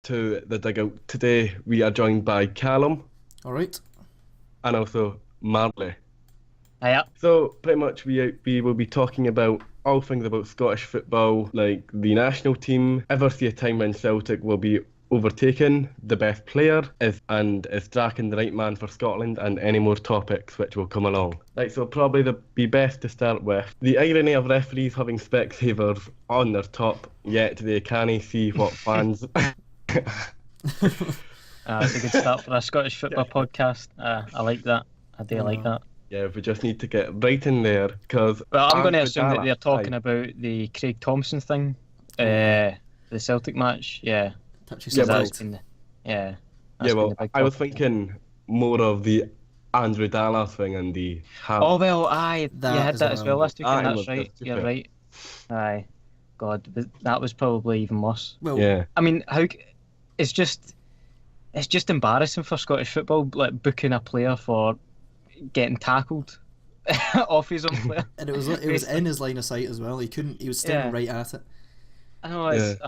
to the dugout. Today we are joined by Callum All right. and also Marley. Hiya. So pretty much we will be talking about all things about Scottish football, like the national team. Ever see a time when Celtic will be overtaken, the best player is tracking the right man for Scotland, and any more topics which will come along. Right, so probably be best to start with the irony of referees having Specsavers on their top, yet they can't see what fans. That's a good start for a Scottish football podcast. I like that. I do like that. Yeah, we just need to get right in there because. Well, I'm going to assume that they're talking about the Craig Thompson thing, the Celtic match. Yeah. Touchy Yeah, subject. Yeah, well, I was thinking more of the Andrew Dallas thing and the. Oh well, aye, That you had as that as well well. last weekend. That's right. You're right. Aye, God, that was probably even worse. Well, Yeah. I mean, it's just embarrassing for Scottish football, like booking a player for getting tackled off his own player. and it was in his line of sight as well. He was staring right at it. I know it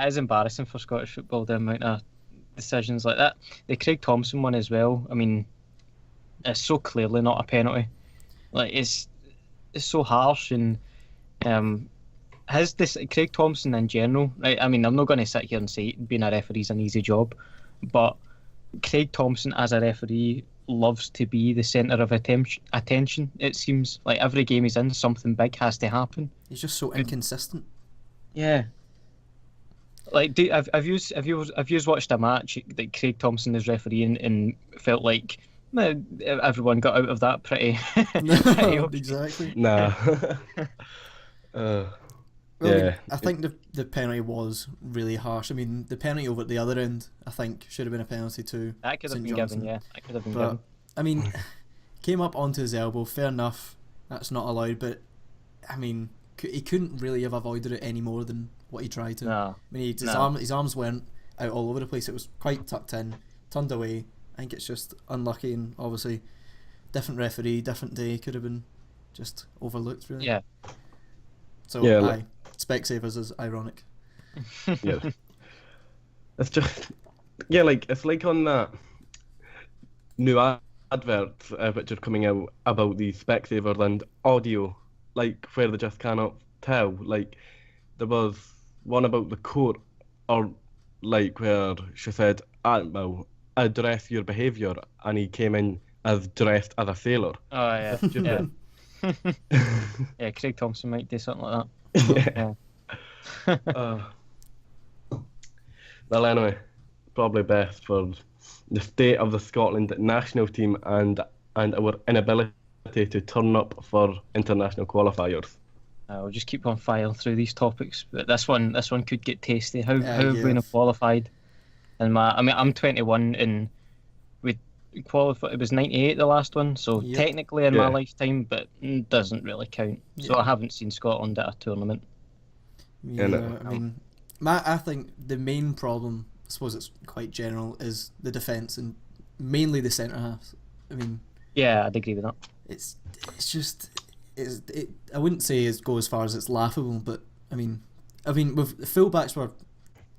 is embarrassing for Scottish football, the amount of decisions like that. The Craig Thompson one as well. I mean, it's so clearly not a penalty. Like it's so harsh, and Craig Thompson in general, right? I mean, I'm not going to sit here and say being a referee is an easy job, but Craig Thompson as a referee loves to be the centre of attention. It seems like every game he's in, something big has to happen. He's just so inconsistent. Yeah. Like, have you watched a match that Craig Thompson is refereeing and felt like everyone got out of that pretty? pretty okay? Exactly. Nah. Well, Yeah. I mean, I think the penalty was really harsh. I mean, the penalty over at the other end, I think, should have been a penalty too. That could have St. been Johnstone. given, yeah. That could have been But given. I mean, came up onto his elbow. Fair enough. That's not allowed. But I mean, he couldn't really have avoided it any more than what he tried to. No. I mean, his arms went out all over the place. It was quite tucked in, turned away. I think it's just unlucky, and obviously, different referee, different day, could have been just overlooked, really. Yeah. So, Yeah, Specsavers is ironic. Yeah. It's just, yeah, like it's like on that new adverts which are coming out about the Specsavers and audio, like where they just cannot tell. Like there was one about the court, or like where she said, well, address your behaviour, and he came in as dressed as a sailor. Oh, yeah. That's stupid. Yeah, Craig Thompson might do something like that. Yeah. Well, anyway, probably best for the state of the Scotland national team and our inability to turn up for international qualifiers. We'll just keep on filing through these topics, but this one could get tasty. How have we not qualified? And I'm 21 and we qualified. It was 98 the last one, so technically in my lifetime, but doesn't really count. So I haven't seen Scotland at a tournament. Yeah, I mean, I think the main problem, I suppose it's quite general, is the defence and mainly the centre halves. I mean, yeah, I'd agree with that. It's just I wouldn't say go as far as it's laughable, but I mean, with the fullbacks were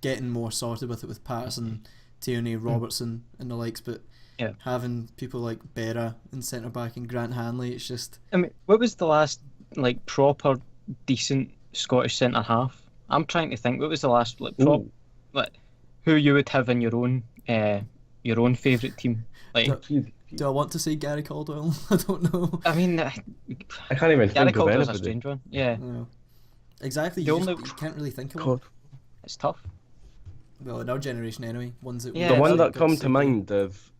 getting more sorted with it with Patterson, Tierney, Robertson, and the likes, but having people like Berra and centre back and Grant Hanley, it's just. I mean, what was the last like proper decent Scottish centre half? I'm trying to think. What was the last like who you would have in your own favourite team? Like, do I want to say Gary Caldwell? I don't know. I mean, I can't even Gary think of Caldwell's a anybody. strange one. Yeah, No. Exactly. The You only- can't really think of one. it's tough. Well, in our generation anyway, ones that Yeah, The one that's that comes to mind is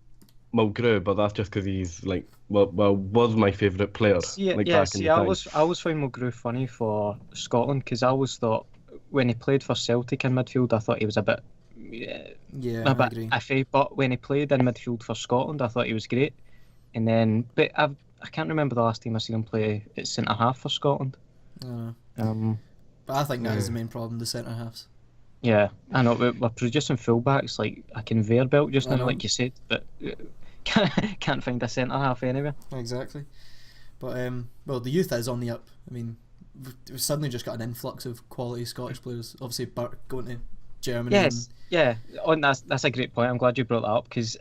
Mulgrew, but that's just because he's like was my favourite player. Back in the I time. always found Mulgrew funny for Scotland because I always thought when he played for Celtic in midfield, I thought he was a bit Yeah, I agree. iffy. But when he played in midfield for Scotland, I thought he was great. And then, but I can't remember the last time I seen him play at centre half for Scotland. But I think that is the main problem, the centre halves. Yeah, I know. We're producing fullbacks like a conveyor belt just I now, know. like you said, but can't find a centre half anywhere. Exactly. But well, the youth is on the up. I mean, we've suddenly just got an influx of quality Scottish players. Obviously, Burke going to Germany. Yes, yeah. Oh, that's a great point. I'm glad you brought that up because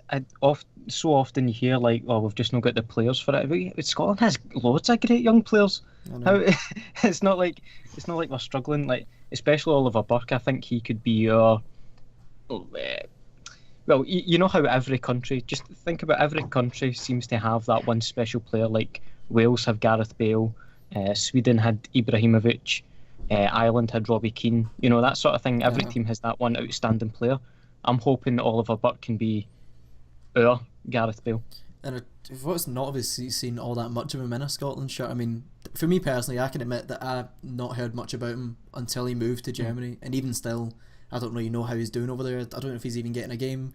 so often you hear like, "Oh, we've just not got the players for it." But Scotland has loads of great young players. How it's not like we're struggling. Like especially Oliver Burke, I think he could be your. Well, you know how every country, just think about every country seems to have that one special player. Like Wales have Gareth Bale, Sweden had Ibrahimovic, Ireland had Robbie Keane. You know, that sort of thing. Every team has that one outstanding player. I'm hoping that Oliver Burke can be our Gareth Bale. And what's not obviously seen all that much of him in a Scotland shirt. I mean, for me personally, I can admit that I've not heard much about him until he moved to Germany, and even still, I don't really know how he's doing over there. I don't know if he's even getting a game,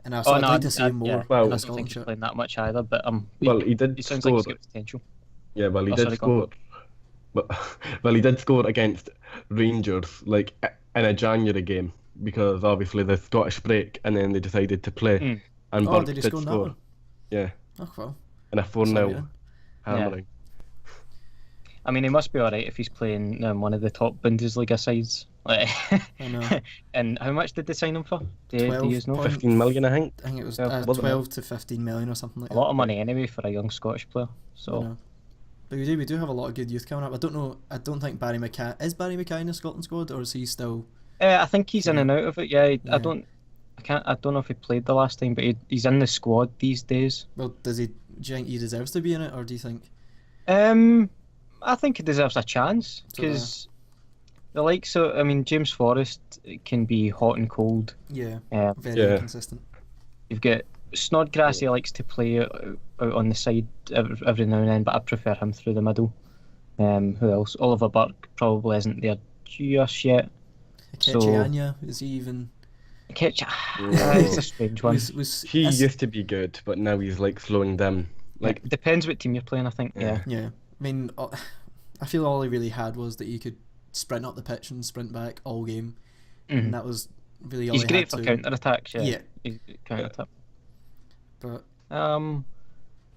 and I'd like to see him more in a I don't Scotland think he's shirt. playing that much either, but he sounds score. like he's got potential. Yeah, well, he did score. Well, he did score against Rangers, like in a January game, because obviously the Scottish break, and then they decided to play. And Burke did he did score in that score. one? Yeah. Oh well. And a 4-0 hammering. I mean, he must be alright if he's playing one of the top Bundesliga sides. I know. And how much did they sign him for? Do you know? 15 million, I think. I think it was 12 to 15 million or something like that. A lot of money anyway for a young Scottish player. So. But we do have a lot of good youth coming up. I don't think Barry Mackay is in the Scotland squad, or is he still? I think he's in and out of it. Yeah, I don't know if he played the last time, but he's in the squad these days. Well, do you think he deserves to be in it, or do you think? I think he deserves a chance because the likes of, I mean, James Forrest can be hot and cold. Yeah, very inconsistent. You've got Snodgrass. He likes to play out on the side every now and then, but I prefer him through the middle. Who else? Oliver Burke probably isn't there just yet. Anya, is he even? It's a strange one. He used to be good, but now he's like slowing down. Like it depends what team you're playing, I think. Yeah. I mean, I feel all he really had was that he could sprint up the pitch and sprint back all game, and that was really all he's he great had for to... counter attacks. Yeah. He's counter attack. But I'm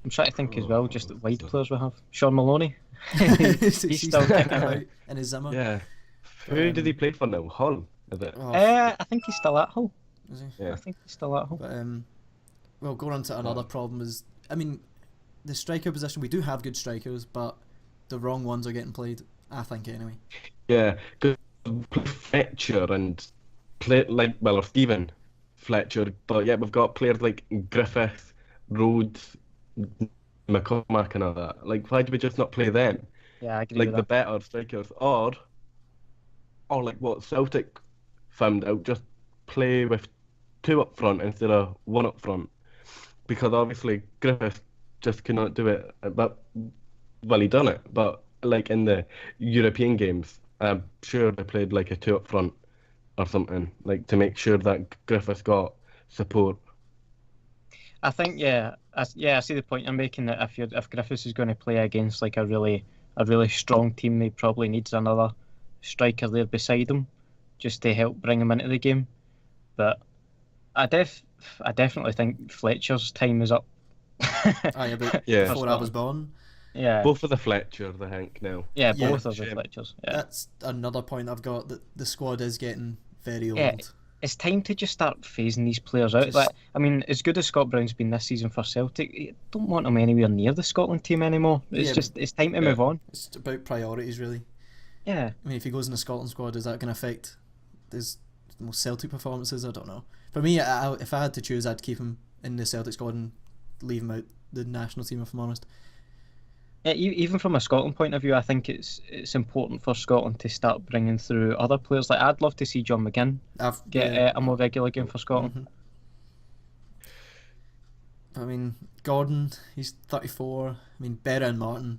trying to think as well. Just wide players we have. Sean Maloney. he's still kicking about in his Zimmer. Yeah. Who did he play for now? Hull, is it? I think he's still at Hull. Is he? Yeah. I think he's still at Hull. But well, going on to another problem is, I mean, the striker position. We do have good strikers, but the wrong ones are getting played. I think anyway. Yeah, because Fletcher and or Stephen Fletcher, but yeah, we've got players like Griffith, Rhodes, McCormack, and all that. Like, why do we just not play them? Yeah, I agree. Like with the that. better strikers, or like what Celtic found out, just play with two up front instead of one up front, because obviously Griffith just could not do it. But well, he done it, but like in the European games, I'm sure they played like a two up front or something, like to make sure that Griffith's got support. I think I see the point you're making, that if Griffiths is going to play against like a really strong team, he probably needs another striker there beside him, just to help bring him into the game. But I definitely think Fletcher's time is up. Before I was born. Yeah. Both of the Fletchers, I think, now. Yeah, both of the Fletchers. Yeah. That's another point I've got, that the squad is getting very old. Yeah, it's time to just start phasing these players out. Like, I mean, as good as Scott Brown's been this season for Celtic, I don't want him anywhere near the Scotland team anymore. It's time to move on. It's about priorities, really. Yeah. I mean, if he goes in the Scotland squad, is that going to affect his most Celtic performances? I don't know. For me, if I had to choose, I'd keep him in the Celtic squad and leave him out the national team, if I'm honest. Yeah, even from a Scotland point of view, I think it's important for Scotland to start bringing through other players. Like, I'd love to see John McGinn get a more regular game for Scotland. I mean, Gordon, he's 34. I mean, Berra and Martin,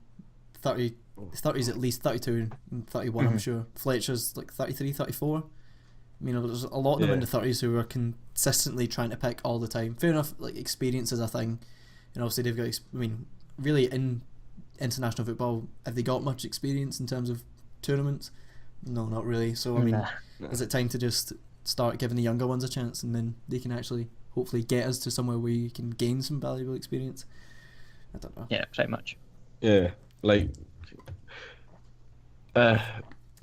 30's at least 32 and 31, I'm sure. Fletcher's like 33, 34. I mean, there's a lot of them in the 30s who are consistently trying to pick all the time. Fair enough, like, experience is a thing. And obviously they've got, really in international football, have they got much experience in terms of tournaments? No, not really. So, is it time to just start giving the younger ones a chance, and then they can actually hopefully get us to somewhere where you can gain some valuable experience? I don't know. Yeah, pretty much. Yeah, like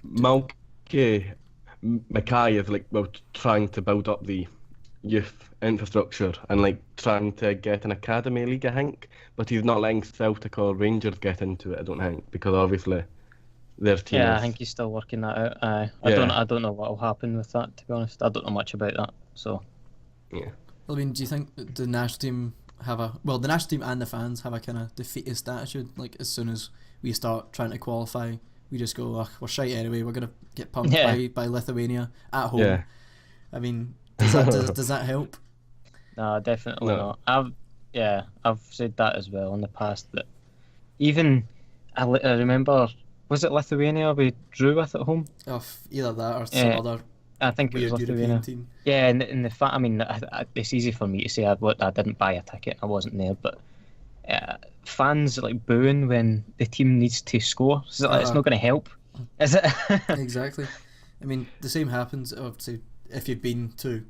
Malky Mackay is like trying to build up the youth infrastructure and like trying to get an academy league, I think, but he's not letting Celtic or Rangers get into it, I don't think, because obviously their team Yeah, is... I think he's still working that out. I Yeah. don't know what will happen with that, to be honest. I don't know much about that. So Yeah. Well, I mean, do you think that the national team the national team and the fans have a kind of defeatist attitude? Like, as soon as we start trying to qualify, we just go, ugh, we're shite anyway, we're going to get pumped by Lithuania at home. Yeah. I mean, does that help? no, definitely No. not. I've said that as well in the past. That even I remember, was it Lithuania we drew with at home? Either that or some Yeah. other I think it weird was European Lithuania. team. Yeah, and the fact, I mean, it's easy for me to say I didn't buy a ticket, I wasn't there, but fans like booing when the team needs to score. So it's not going to help, is it? Exactly. I mean, the same happens, obviously, if you've been to,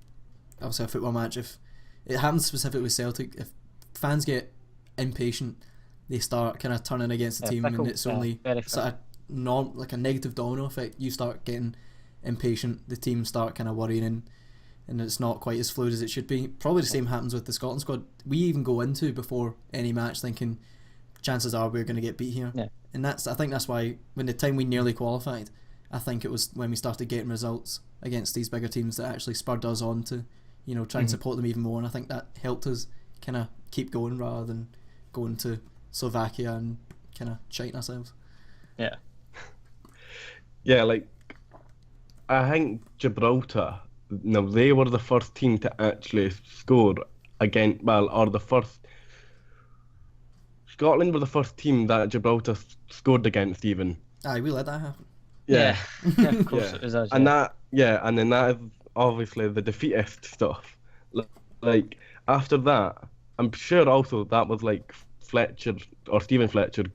obviously, a football match. If it happens specifically with Celtic, if fans get impatient, they start kind of turning against the team, fickle, and it's only very sort of like a negative domino effect. You start getting impatient, the team start kind of worrying, and it's not quite as fluid as it should be. Probably the same happens with the Scotland squad. We even go into before any match thinking chances are we're going to get beat here. Yeah. And I think that's why when the time we nearly qualified, I think it was when we started getting results against these bigger teams that actually spurred us on to, try and support them even more. And I think that helped us kind of keep going rather than going to Slovakia and kind of shiting ourselves. Yeah. Yeah, like, I think Gibraltar, they were the first team to actually score against, Scotland were the first team that Gibraltar scored against even. Aye, we let that happen. Yeah, of course Yeah. it was us. And and then that is obviously the defeatist stuff. Like, after that, I'm sure also that was like Fletcher, or Stephen Fletcher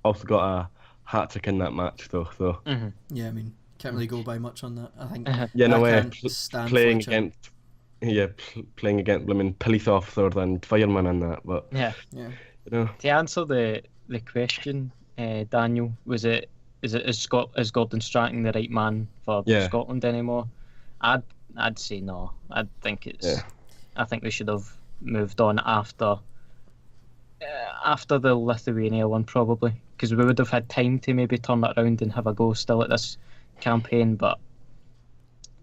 also got a hat-trick in that match though, so... Mhm. Yeah, I mean, can't really go by much on that. I think Yeah, no I way. can't stand Playing Fletcher. playing against blooming police officers and firemen and that, but Yeah. Yeah. To answer the question, Daniel, is Gordon Strachan the right man for Scotland anymore? I'd say no. I think they should have moved on after the Lithuania one, probably, because we would have had time to maybe turn it around and have a go still at this campaign. But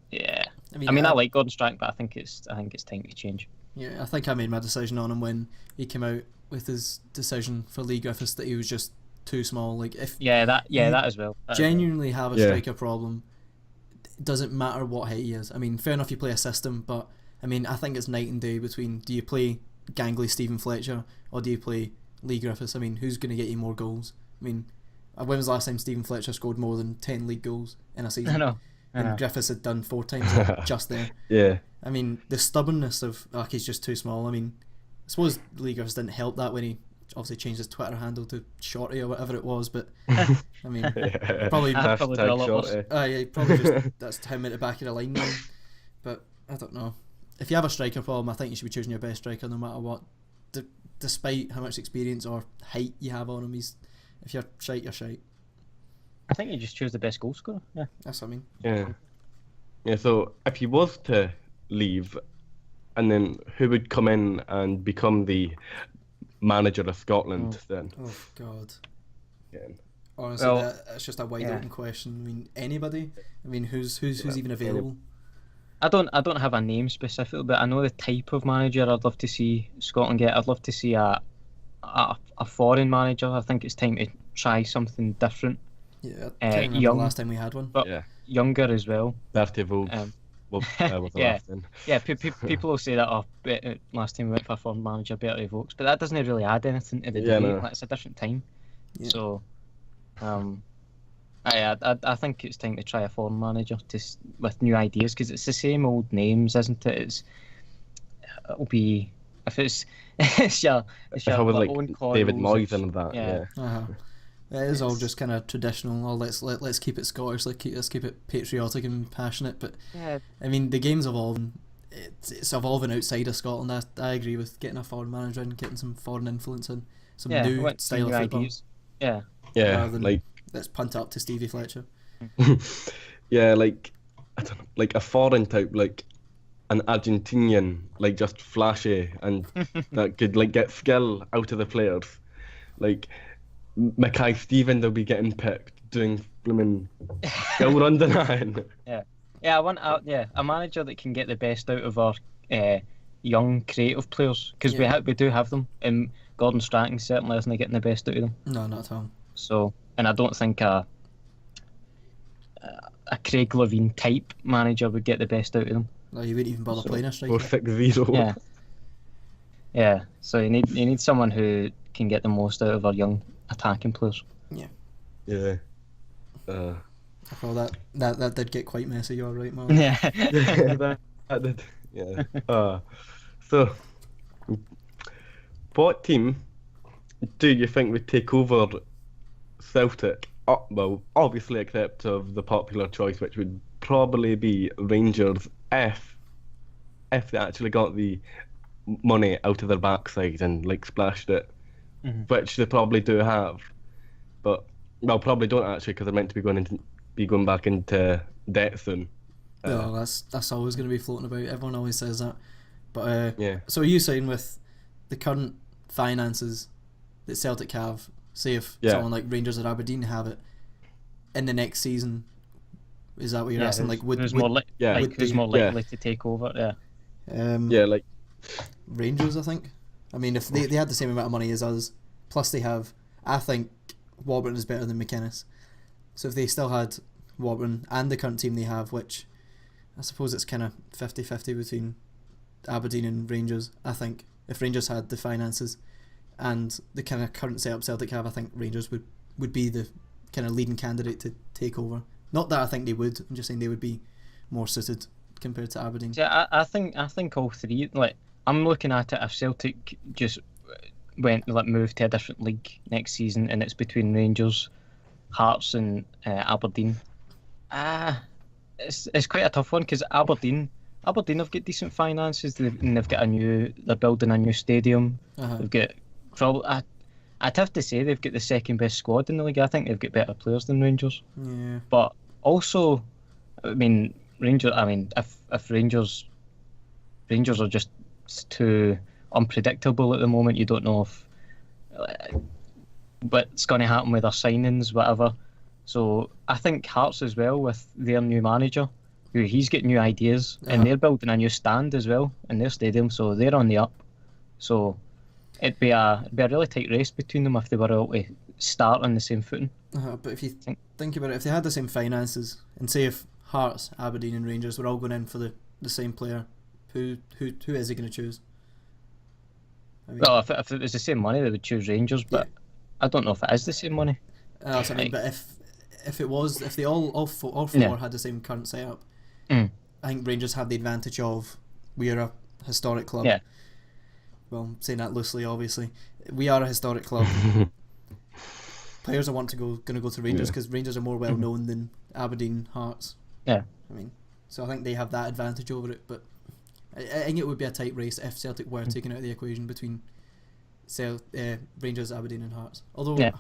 yeah, I mean I like Gordon Strachan, but I think it's time to change. Yeah, I think I made my decision on him when he came out with his decision for Lee Griffiths that he was just too small. Like, if that as well. Genuinely have a striker problem, it doesn't matter what height he is. I mean, fair enough, you play a system, but I mean, I think it's night and day between, do you play gangly Stephen Fletcher or do you play Lee Griffiths? I mean, who's going to get you more goals? I mean, when was the last time Stephen Fletcher scored more than 10 league goals in a season? I know. And Griffiths had done 4 times just there. Yeah. I mean, the stubbornness of, he's just too small. I mean, I suppose Lee Griffiths didn't help that when he obviously changed his Twitter handle to Shorty or whatever it was, but I mean, probably just that's him at the back of the line now. But I don't know. If you have a striker problem, I think you should be choosing your best striker no matter what, despite how much experience or height you have on him. If you're shite, you're shite. I think you just choose the best goal scorer. Yeah, that's what I mean. Yeah. So if he was to leave, and then who would come in and become the manager of Scotland then? Oh God. Yeah. Honestly, that's just a wide open question. I mean, anybody. I mean, who's even available? I don't have a name specifically, but I know the type of manager I'd love to see Scotland get. I'd love to see a foreign manager. I think it's time to try something different. Yeah, I can't remember the last time we had one. But younger as well. Bertie Vogt. Was the last one. Yeah, people will say that last time we went for a foreign manager, Bertie Vogts, but that doesn't really add anything to the debate. No. Like, it's a different time. Yeah. So, I think it's time to try a foreign manager with new ideas, because it's the same old names, isn't it? It'll be if it's your like own David Moyes and that. Yeah. It is all just kind of traditional. Oh, let's keep it Scottish. Let's keep it patriotic and passionate. But I mean, the game's evolving. It's evolving outside of Scotland. I agree with getting a foreign manager and getting some foreign influence and some new style of football. Ideas. Yeah. Like, let's punt up to Stevie Fletcher. Yeah, like, I don't know, like a foreign type, like an Argentinian, like just flashy and that could like get skill out of the players. Like Mackay Steven, they'll be getting picked doing blooming skill run denying. Yeah, I want a manager that can get the best out of our young creative players, because we do have them, and Gordon Strachan certainly isn't getting the best out of them. No, not at all. So, and I don't think a Craig Levine type manager would get the best out of them. No, you wouldn't even bother playing a striker. Or 6-0. Yeah. So you need someone who can get the most out of our young attacking players. Yeah. Well, that did get quite messy. You're right, Mark. Yeah. That did. Yeah. So, what team do you think would take over Celtic? Well, obviously, except of the popular choice, which would probably be Rangers if they actually got the money out of their backside and like splashed it, which they probably do have, but well, probably don't actually, because they're meant to be going back into debt soon. No, that's always going to be floating about. Everyone always says that. But yeah. So are you saying with the current finances that Celtic have, say if someone like Rangers or Aberdeen have it in the next season, is that what you're asking? Like, who's more likely to take over? Yeah. Like Rangers, I think. I mean, if they had the same amount of money as us, plus they have, I think Warburton is better than McInnes. So if they still had Warburton and the current team they have, which I suppose it's kind of 50-50 between Aberdeen and Rangers, I think if Rangers had the finances and the kind of current setup Celtic have, I think Rangers would be the kind of leading candidate to take over. Not that I think they would, I'm just saying they would be more suited compared to Aberdeen. Yeah, I think all three. Like, I'm looking at it, if Celtic just moved to a different league next season and it's between Rangers, Hearts and Aberdeen. It's quite a tough one, because Aberdeen have got decent finances. They've got they're building a new stadium. They've got I'd have to say they've got the second best squad in the league. I think they've got better players than Rangers. Yeah. But also, I mean, Rangers. I mean, if Rangers are just too unpredictable at the moment. You don't know if what's going to happen with their signings, whatever. So I think Hearts as well, with their new manager, who he's got new ideas, and they're building a new stand as well in their stadium, so they're on the up. So it'd be a really tight race between them if they were able to start on the same footing. But if you think about it, if they had the same finances, and say if Hearts, Aberdeen and Rangers were all going in for the same player, who is he going to choose? I mean, well, if it was the same money, they would choose Rangers, but I don't know if it is the same money. That's what I mean, but if they all four had the same current setup, I think Rangers have the advantage of, we are a historic club. Yeah. Well, I'm saying that loosely, obviously. We are a historic club. Players are going to go to Rangers because Rangers are more well known than Aberdeen, Hearts. Yeah. I mean, so I think they have that advantage over it, but I think it would be a tight race if Celtic were taken out of the equation between Rangers, Aberdeen and Hearts. Although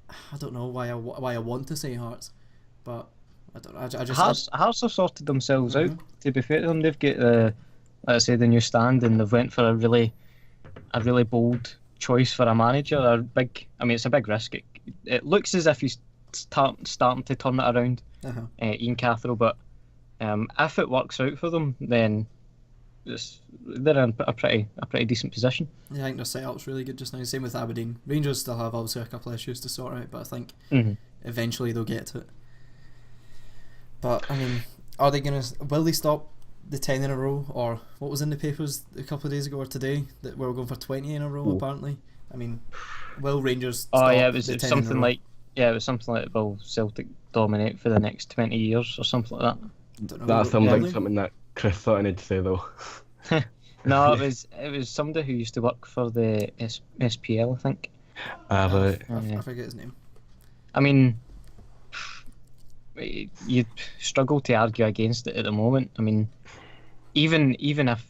I don't know why I want to say Hearts, but I don't know. I just Hearts have sorted themselves out. To be fair to them, they've got the new stand, and they've went for a really bold choice for a manager. It's a big risk. It looks as if he's starting to turn it around, Ian Cathro. But if it works out for them, then they're in a pretty decent position. Yeah, I think their setup's really good just now. Same with Aberdeen. Rangers still have obviously a couple of issues to sort out, but I think eventually they'll get to it. But I mean, will they stop the 10 in a row, or what was in the papers a couple of days ago or today that we were going for 20 in a row? Apparently, I mean, will Rangers? It was something like will Celtic dominate for the next 20 years or something like that. That sounds like something that Chris thought I need to say though. No, it was somebody who used to work for the SPL, I think. I forget his name. I mean, you'd struggle to argue against it at the moment. I mean, even if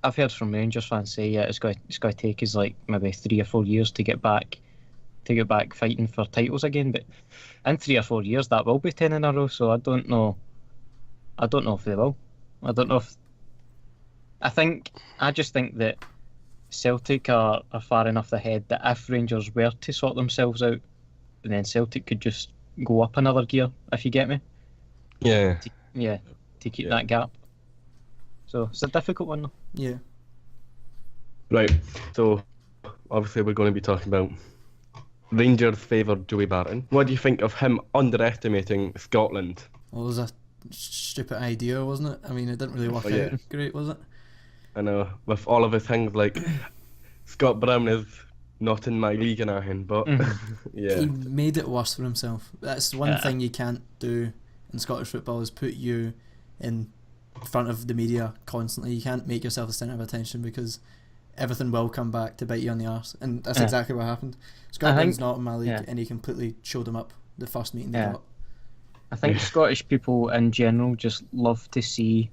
I've heard from Rangers fans say, it's going to take us like maybe 3 or 4 years to get back fighting for titles again. But in 3 or 4 years, that will be 10 in a row. So I don't know I don't know if they will. I don't know if. I just think that Celtic are far enough ahead that if Rangers were to sort themselves out, then Celtic could just go up another gear, if you get me. Yeah. To keep that gap. So it's a difficult one, though. Yeah. Right. So obviously we're going to be talking about Rangers favoured Joey Barton. What do you think of him underestimating Scotland? Well, it was a stupid idea, wasn't it? I mean, it didn't really work out great, was it? I know, with all of his things like Scott Brown is not in my league and everything, but yeah. He made it worse for himself. That's one thing you can't do in Scottish football, is put you in front of the media constantly. You can't make yourself the centre of attention, because everything will come back to bite you on the arse, and that's exactly what happened. Scotland's not in my league, and he completely showed him up the first meeting they got. I think Scottish people in general just love to see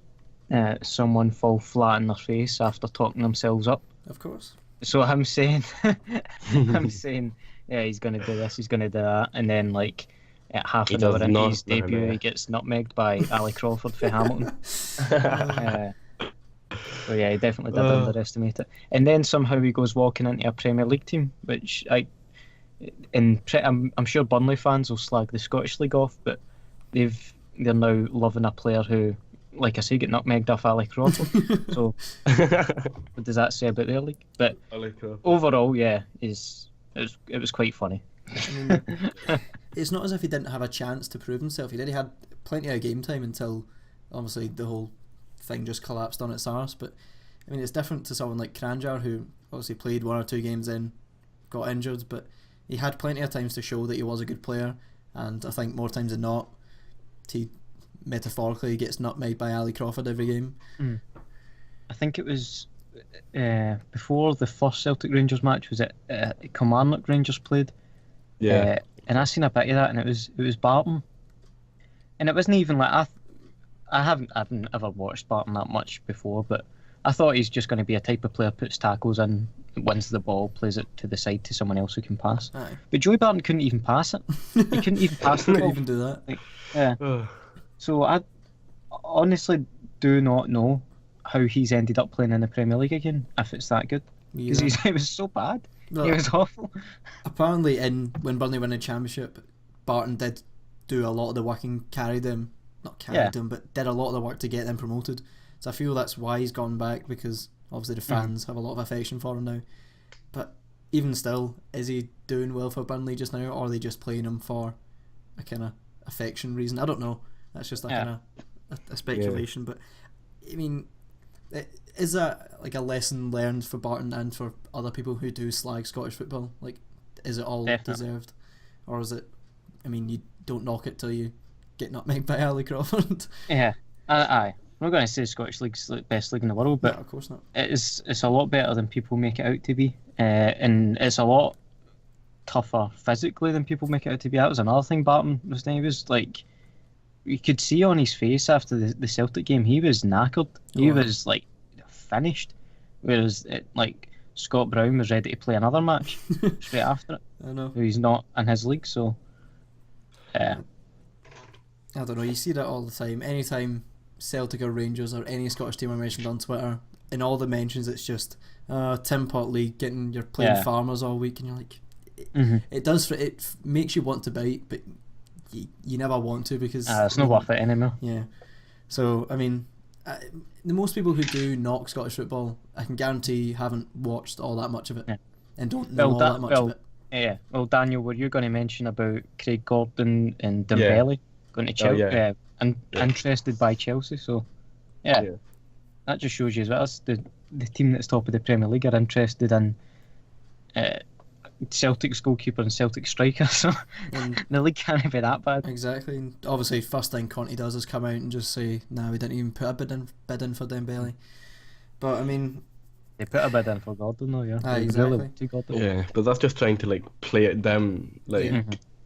someone fall flat on their face after talking themselves up. Of course. So I'm saying, yeah, he's going to do this, he's going to do that, and then like at half an hour into his debut, he gets nutmegged by Ali Crawford for Hamilton. So yeah, he definitely did underestimate it. And then somehow he goes walking into a Premier League team, which I'm sure Burnley fans will slag the Scottish League off, but they're now loving a player who, like I say, get nutmegged off Ali Crawford. So what does that say about their league? But overall, yeah, it was quite funny. I mean, it's not as if he didn't have a chance to prove himself. He had plenty of game time until obviously the whole thing just collapsed on its arse. But I mean, it's different to someone like Kranjar, who obviously played 1 or 2 games in, got injured, but he had plenty of times to show that he was a good player. And I think more times than not, he metaphorically gets nutmegged by Ali Crawford every game. I think it was before the first Celtic Rangers match. Was it Kilmarnock Rangers played? Yeah. And I seen a bit of that, and it was Barton, and it wasn't even like I haven't ever watched Barton that much before, but I thought he's just going to be a type of player, puts tackles in, wins the ball, plays it to the side to someone else who can pass. Aye. But Joey Barton couldn't even pass it. He couldn't even pass the ball. Couldn't even do that. Like, yeah. So I honestly do not know how he's ended up playing in the Premier League again, if it's that good. Because it was so bad. No, it was awful. Apparently, when Burnley won the Championship, Barton did do a lot of the work and carried them. Not carried them, but did a lot of the work to get them promoted. So I feel that's why he's gone back, because obviously the fans have a lot of affection for him now. But even still, is he doing well for Burnley just now, or are they just playing him for a kind of affection reason? I don't know. That's just a kind of a speculation. But I mean, is that like a lesson learned for Barton and for other people who do slag Scottish football? Like, is it all deserved, or is it? I mean, you don't knock it till you get nutmegged by Ali Crawford. Yeah, aye. I'm not going to say Scottish League's the best league in the world, but no, of course not. It's a lot better than people make it out to be, and it's a lot tougher physically than people make it out to be. That was another thing Barton was doing. He was like, you could see on his face after the Celtic game, he was knackered. He was like finished, whereas Scott Brown was ready to play another match straight after it. I know. He's not in his league, so I don't know. You see that all the time. Anytime Celtic or Rangers or any Scottish team are mentioned on Twitter, in all the mentions it's just Tim Potley you're playing Farmers all week, and you're like, it makes you want to bite, but you never want to, because it's not worth it anymore. Yeah. So I mean, the most people who do knock Scottish football, I can guarantee haven't watched all that much of it, and don't know all that much of it. Yeah. Well, Daniel, were you going to mention about Craig Gordon and Dembele going to Chelsea? Interested by Chelsea, so that just shows you as well. The team that's top of the Premier League are interested in Celtic's goalkeeper and Celtic striker, so the league can't be that bad. Exactly. And obviously, first thing Conte does is come out and just say, "Nah, we didn't even put a bid in for Dembele." But I mean, they put a bid in for Gordon, though. Yeah, exactly. Yeah, but that's just trying to play it down.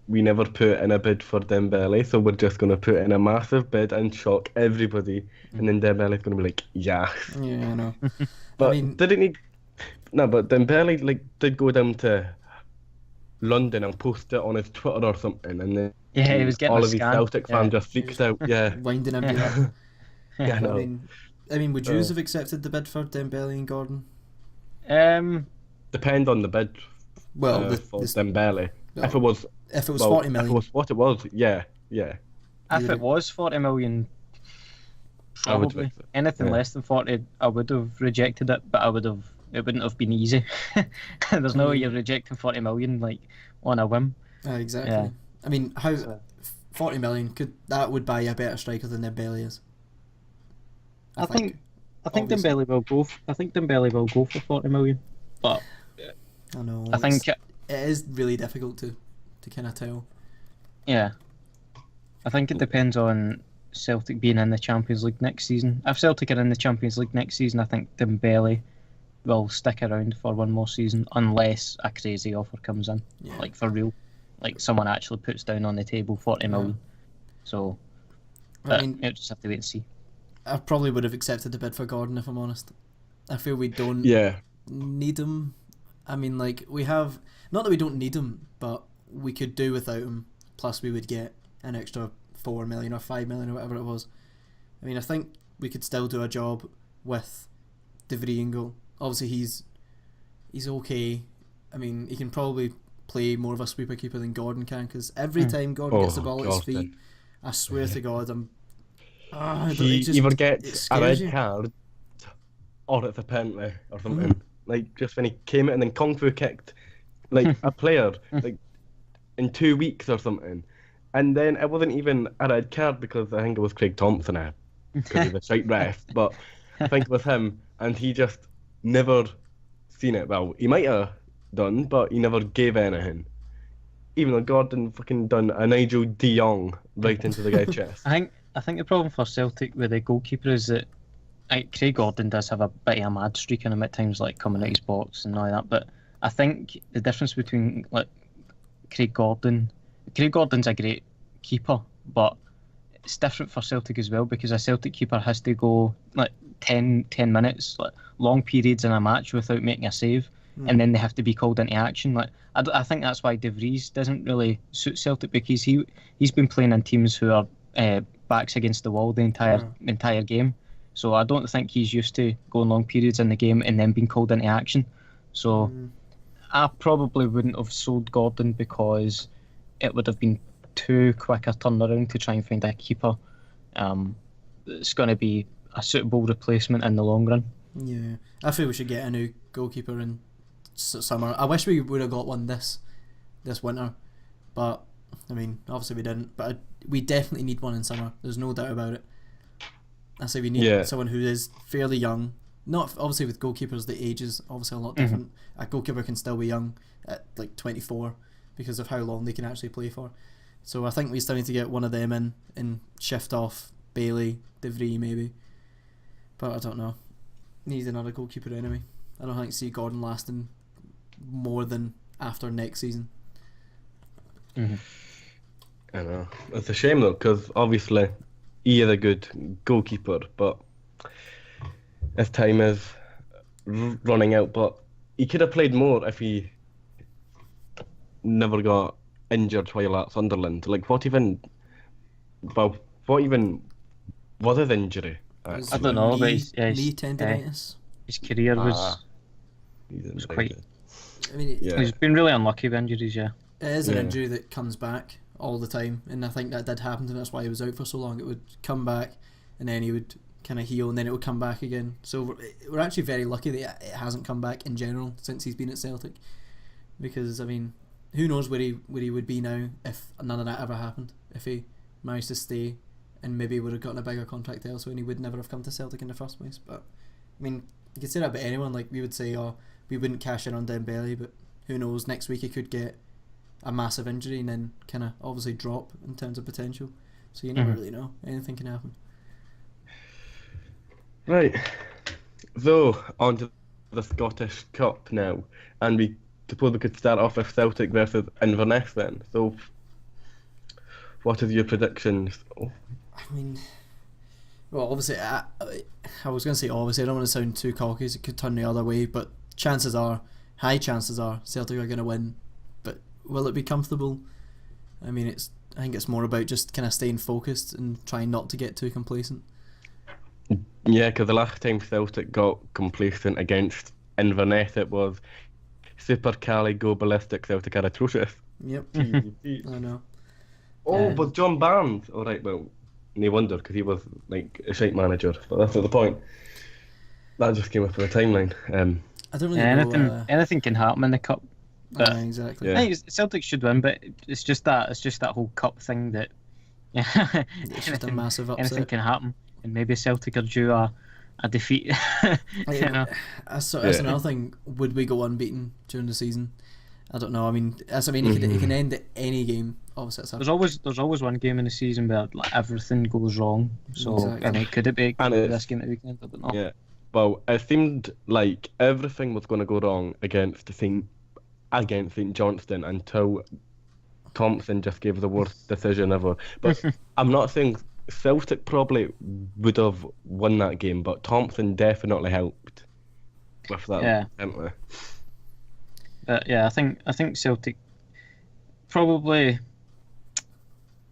We never put in a bid for Dembele, so we're just going to put in a massive bid and shock everybody, and then Dembele's going to be like, yeah. Yeah, I know. But I mean, didn't he? No, but Dembele did go down to London and post it on his Twitter or something, and then he was getting all of these Celtic fans just freaked out. Yeah, winding him. Yeah, I know. I mean, would you have accepted the bid for Dembele and Gordon? Depend on the bid Well, for Dembele. no, If it was 40 if million, it was what it was, yeah. If it was 40 million, I would probably. fix it. Anything Yeah. less than 40, I would have rejected it, but it wouldn't have been easy. There's no way you're rejecting 40 million like on a whim. exactly. Yeah. I mean, 40 million would buy you a better striker than Dembele is. I think obviously. Dembele will go. I think Dembele will go for 40 million, but I know. I think it is really difficult to kind of tell. yeah, I think it depends on Celtic being in the Champions League next season. If Celtic are in the Champions League next season, I think Dembele will stick around for one more season unless a crazy offer comes in, like for real, like someone actually puts down on the table 40 million. So, I mean, you just have to wait and see. I probably would have accepted the bid for Gordon if I'm honest. I feel we don't need him. I mean, like, we have... Not that we don't need him, but we could do without him. Plus, we would get an extra 4 million or 5 million or whatever it was. I mean, I think we could still do a job with De Vrij in goal. Obviously, he's okay. I mean, he can probably play more of a sweeper keeper than Gordon can, because every time Gordon gets the ball at his feet, I swear to God, he either gets a red card or it's a penalty or something. Like, just when he came in and then Kung Fu kicked like a player like in 2 weeks or something, and then it wasn't even a red card because I think it was Craig Thompson because he's a shite ref, but I think it was him, and he just never seen it. Well, he might have done, but he never gave anything. Even though Gordon fucking done a Nigel de Jong right into the guy's chest. I think the problem for Celtic with the goalkeeper is that Craig Gordon does have a bit of a mad streak in him at times, like coming out his box and all that. But I think the difference between like Craig Gordon's a great keeper, but it's different for Celtic as well because a Celtic keeper has to go like 10 minutes, like long periods in a match without making a save, and then they have to be called into action. Like I think that's why De Vrij doesn't really suit Celtic because he's been playing in teams who are backs against the wall the entire game. So I don't think he's used to going long periods in the game and then being called into action. So I probably wouldn't have sold Gordon because it would have been too quick a turnaround to try and find a keeper. It's going to be a suitable replacement in the long run. Yeah, I feel we should get a new goalkeeper in summer. I wish we would have got one this winter, but I mean, obviously we didn't. But we definitely need one in summer. There's no doubt about it. I say we need someone who is fairly young. Not obviously with goalkeepers, the age is obviously a lot different. A goalkeeper can still be young at like 24 because of how long they can actually play for. So I think we still need to get one of them in and shift off Bailey, De Vrij maybe. But I don't know. Need another goalkeeper anyway. I don't think see Gordon lasting more than after next season. I know. It's a shame though, because obviously he is a good goalkeeper, but his time is running out. But he could have played more if he never got injured while at Sunderland. Like, what even was his injury? I don't know, but knee tendinitis. His career was quite. I mean, he's been really unlucky with injuries. Yeah, it is an injury that comes back all the time, and I think that did happen to him. That's why he was out for so long. It would come back, and then he would kind of heal, and then it would come back again. So we're actually very lucky that it hasn't come back in general since he's been at Celtic, because I mean, who knows where he would be now if none of that ever happened. If he managed to stay, and maybe would have gotten a bigger contract elsewhere, and he would never have come to Celtic in the first place. But I mean, you could say that about anyone. Like, we would say, we wouldn't cash in on Dembele, but who knows? Next week he could get a massive injury and then kind of obviously drop in terms of potential. So you never really know. Anything can happen. Right. So, on to the Scottish Cup now. And we suppose we could start off with Celtic versus Inverness then. So, what is your predictions? I mean, well, obviously, I was going to say obviously, I don't want to sound too cocky, it could turn the other way, but high chances are, Celtic are going to win. But will it be comfortable? I mean, I think it's more about just kind of staying focused and trying not to get too complacent. Yeah, because the last time Celtic got complacent against Inverness, it was Super Cali Go Ballistic Celtic are atrocious. Yep, I know. Oh, but John Barnes. All right, well, no wonder because he was like a shite manager. But that's not the point. That just came up on the timeline. I don't really know. Anything can happen in the cup. But exactly. I think Celtic should win, but it's just that whole cup thing that it's just a massive upset. Anything can happen, and maybe Celtic are due a defeat. That's another thing. Would we go unbeaten during the season? I don't know. I mean, it can end at any game. Obviously, there's always one game in the season where like everything goes wrong. So exactly. I mean, could it be this game at the weekend? I don't know. Yeah. Well, it seemed like everything was going to go wrong against St Johnstone until Thompson just gave the worst decision ever. But I'm not saying Celtic probably would have won that game, but Thompson definitely helped with that. Yeah. But yeah, I think Celtic probably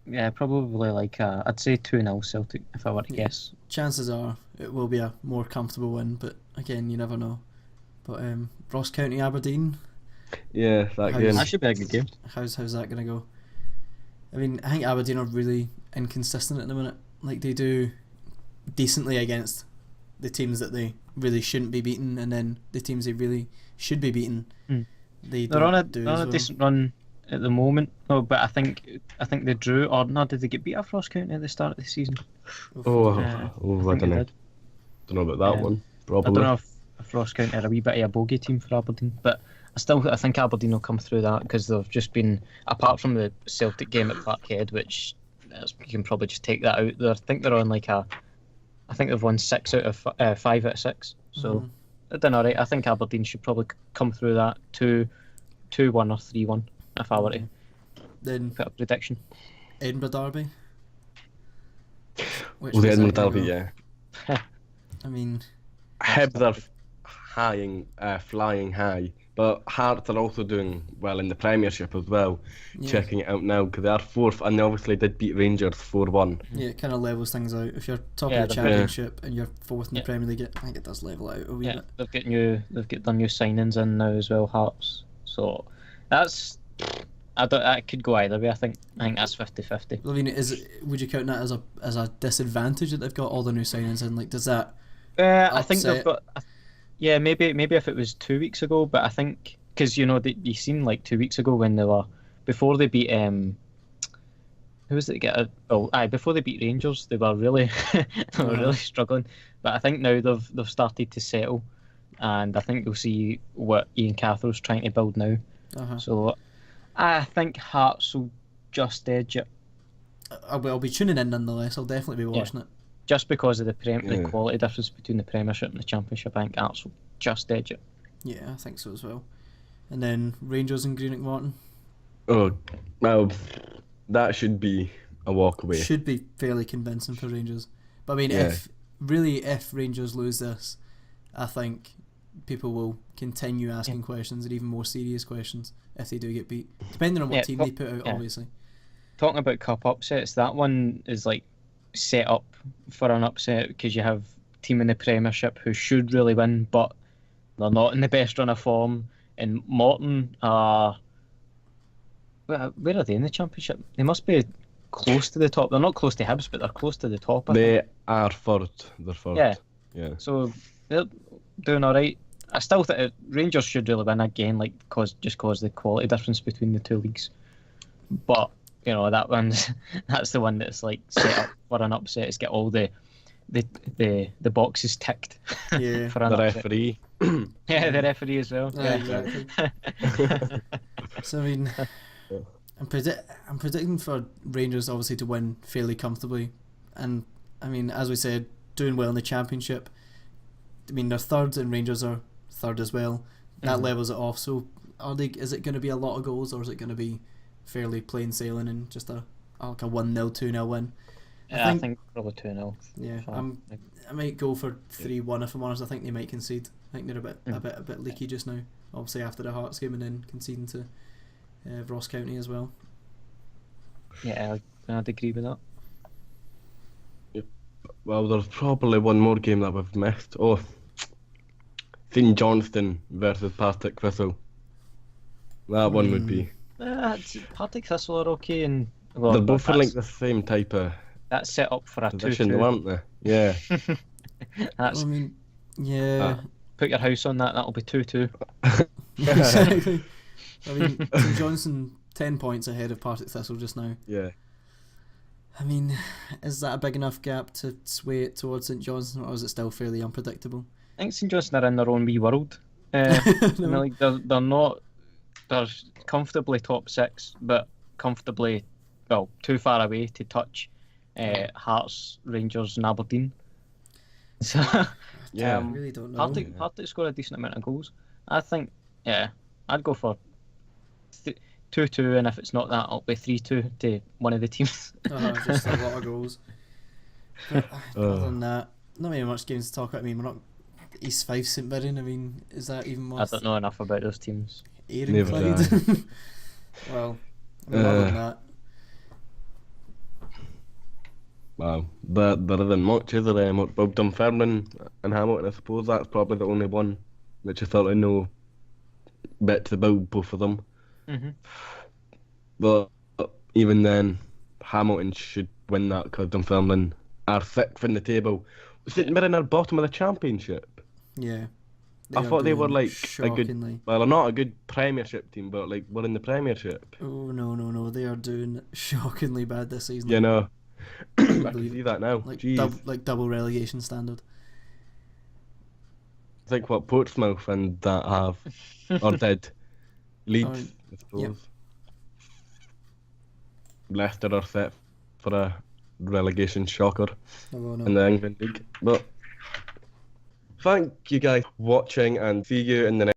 like I'd say 2-0 Celtic if I were to guess. Chances are it will be a more comfortable win, but again, you never know. But Ross County Aberdeen. Yeah, that should be a good game. How's that gonna go? I mean, I think Aberdeen are really inconsistent at the minute. Like they do decently against the teams that they really shouldn't be beaten, and then the teams they really should be beaten. They're on a decent run at the moment. No, but I think they drew, or no, did they get beat off Ross County at the start of the season? I don't know. Don't know about that one. Probably. I don't know if Ross County are a wee bit of a bogey team for Aberdeen, but I think Aberdeen will come through that because they've just been, apart from the Celtic game at Parkhead, which you can probably just take that out. I think they're on I think they've won 5 out of 6. So they've done alright. I think Aberdeen should probably come through that 2-1 or 3-1 if I were to then put a prediction. Edinburgh Derby. The Edinburgh Derby, yeah. I mean, Hibs are flying high, but Hearts are also doing well in the Premiership as well. Yeah. Checking it out now because they are 4th and they obviously did beat Rangers 4-1. Yeah, it kind of levels things out. If you're top of the Championship and you're 4th in the Premier League, I think it does level out a wee bit. They've got their new signings in now as well, Hearts. So that could go either way. I think that's 50-50. Well, I mean, would you count that as a disadvantage that they've got all the new signings in? Like, does that? I think they've got. Yeah, maybe if it was 2 weeks ago, but I think because you seen like 2 weeks ago when before they beat who was it before they beat Rangers they were really really struggling, but I think now they've started to settle, and I think you'll see what Ian Cathro's trying to build now. So I think Hearts will just edge it. I'll be tuning in nonetheless. I'll definitely be watching it. Just because of the quality difference between the Premiership and the Championship, I think Hearts will just edge it. Yeah, I think so as well. And then Rangers and Greenock Morton. Oh, well, that should be a walk away. Should be fairly convincing for Rangers. But I mean, if Rangers lose this, I think people will continue asking questions and even more serious questions if they do get beat, depending on what team they put out, obviously. Talking about cup upsets, that one is like set up for an upset because you have a team in the Premiership who should really win, but they're not in the best run of form. And Morton are... Where are they in the Championship? They must be close to the top. They're not close to Hibs, but they're close to the top. They are third. They're third. Yeah. So they're doing all right. I still think Rangers should really win again, just cause the quality difference between the two leagues. But that's the one that's like set up for an upset. It's get all the boxes ticked. Yeah. For an the upset. Referee. Yeah, the referee as well. Yeah, exactly. So I mean, I'm predicting for Rangers obviously to win fairly comfortably, and I mean, as we said, doing well in the Championship. I mean, they're third and Rangers are third as well. That levels it off. So is it going to be a lot of goals, or is it going to be fairly plain sailing and just a 1-0, 2-0 win? I think probably 2-0. Yeah, I might go for 3-1 if I'm honest. I think they might concede. I think they're a bit leaky just now. Obviously after the Hearts game and then conceding to Ross County as well. Yeah, I'd agree with that. Yep. Well, there's probably one more game that we've missed. Oh, St Johnston versus Partick Thistle. That one would be. Partick Thistle are okay, and well, They're both in like the same type of that's set up for a position, 2-2. aren't they? Yeah. That's I mean, yeah. put your house on that. That'll be 2-2. Exactly. I mean, St Johnson 10 points ahead of Partick Thistle just now. Yeah. I mean, is that a big enough gap to sway it towards St Johnson, or is it still fairly unpredictable? I think St Johnstone are in their own wee world. I mean, like they're not. They're comfortably top 6, but comfortably, well, too far away to touch Hearts, Rangers, and Aberdeen. So, Yeah. I really don't know. Partick score a decent amount of goals. I think, yeah, I'd go for 2-2, and if it's not that, it'll be 3-2 to one of the teams. Just a lot of goals. But, other than that, not very much games to talk about. I mean, we're not East Fife St Mirren. I mean, is that even worth? I don't know enough about those teams. Ayr Clyde. Well, I mean, other than that. Wow, there isn't much, is there? Well, Dunfermline and Hamilton, I suppose that's probably the only one which I felt I know bits about both of them. Mm-hmm. But even then, Hamilton should win that because Dunfermline are 6th in the table. St Mirren are bottom of the championship. Yeah. I thought they were like a good, shockingly. well, they're not a good Premiership team, but like we're in the Premiership. Oh no! They are doing shockingly bad this season. You know, I can see that now. Like Jeez. double relegation standard. It's like what Portsmouth and that have, or did. Leeds, I suppose. Yep. Leicester are set for a relegation shocker Oh, no. in the England League. But thank you guys for watching, and see you in the next